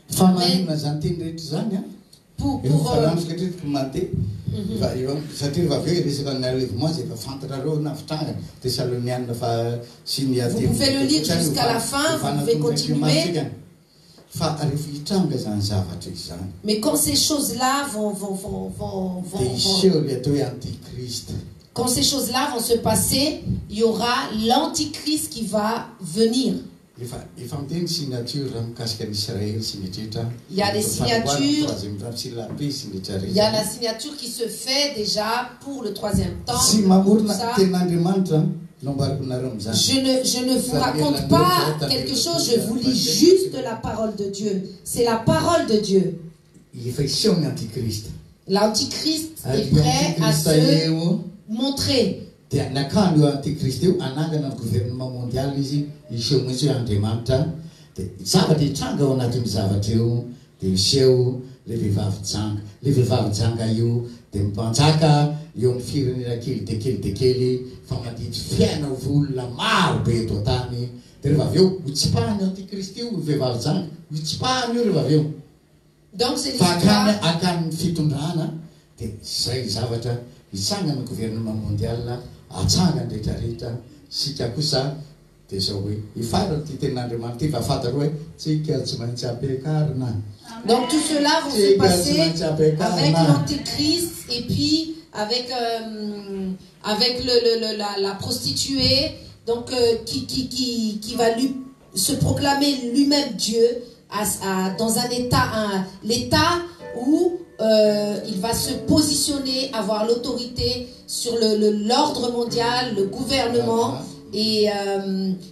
C: Vous pouvez le lire jusqu'à la fin, vous pouvez continuer. Mais quand ces choses-là quand ces choses-là vont se passer, il y aura l'antichrist qui va venir. Il y a des signatures. Il y a la signature qui se fait déjà pour le troisième temps. Je ne vous raconte pas quelque chose, je vous lis juste la parole de Dieu. C'est la parole de Dieu. L'antichrist est prêt à se montrer. Donc c'est l'histoire. Donc tout cela va se passer avec l'antéchrist et puis avec la prostituée, donc qui va se proclamer lui-même Dieu dans un état, l'état où il va se positionner, avoir l'autorité sur l'ordre mondial, le gouvernement. Et,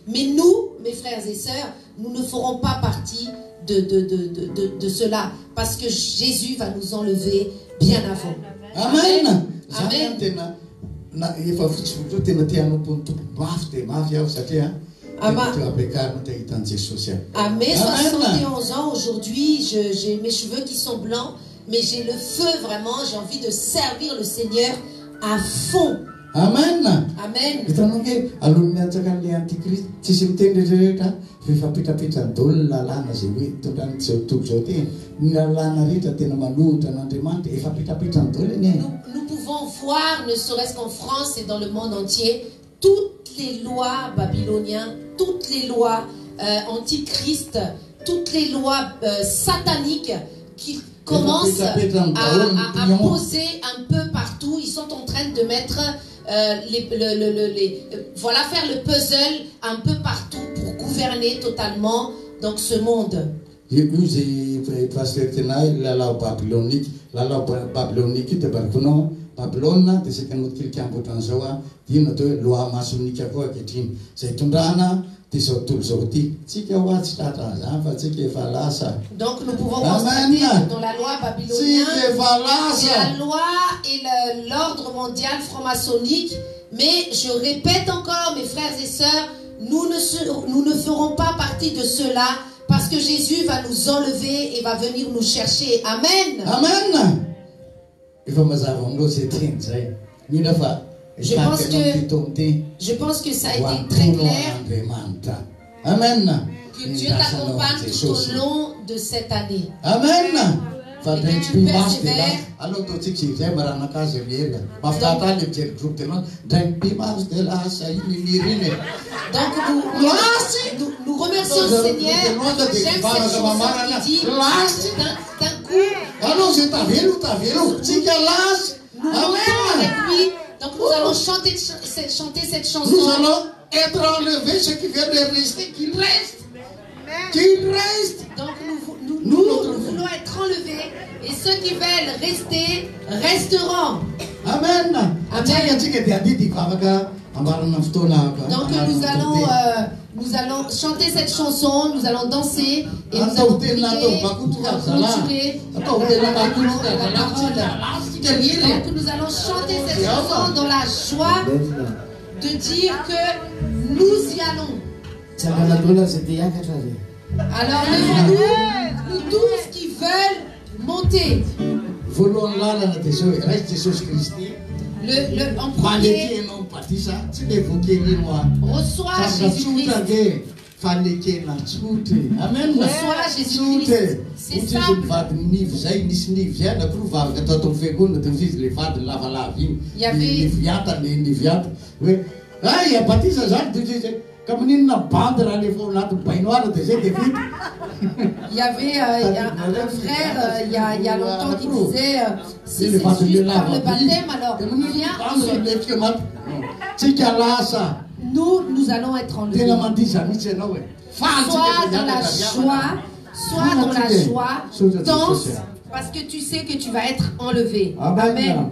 C: mais nous, mes frères et sœurs, nous ne ferons pas partie de cela, parce que Jésus va nous enlever bien avant.
B: Amen.
C: Amen. À mes 71 ans aujourd'hui, j'ai mes cheveux qui sont blancs, mais j'ai le feu vraiment, j'ai envie de servir le Seigneur à fond.
B: Amen.
C: Amen. Nous pouvons voir, ne serait-ce qu'en France et dans le monde entier, toutes les lois babyloniennes, toutes les lois antichrist, toutes les lois sataniques qui commencent à poser un peu partout. Ils sont en train de mettre voilà, faire le puzzle un peu partout pour gouverner totalement donc ce monde. Donc nous pouvons constater que dans la loi babylonienne, c'est la loi et l'ordre mondial franc-maçonnique. Mais je répète encore, mes frères et sœurs, nous ne ferons pas partie de cela, parce que Jésus va nous enlever et va venir nous chercher. Amen.
B: Amen.
C: Je pense que ça a été très clair.
B: Amen.
C: Que Dieu t'accompagne tout au long de cette année.
B: Amen.
C: Et que tu persévères. Donc nous remercions le Seigneur. J'aime cette chanson qui dit d'un coup. Nous montons avec lui. Donc nous allons chanter cette chanson.
B: Nous allons être enlevés, ce qui vient de rester, qu'il reste. Qu'il reste.
C: Donc nous voulons être enlevés, et ceux qui veulent rester resteront.
B: Amen.
C: Amen. Donc nous allons chanter cette chanson, nous allons danser et nous allons prier pour clôturer la parole. Donc nous allons chanter cette chanson dans la joie de dire que nous y allons. Alors levons-nous, nous tous qui veulent monter. en premier, reçois Jésus-Christ.
B: Amen.
C: Reçois Jésus-Christ. C'est simple. Il y avait... Il y avait un frère il y a longtemps qui disait si c'est juste par le baptême, alors viens ensuite. Nous allons être enlevés. Sois dans la joie, danse, parce que tu sais que tu vas être enlevé. Amen.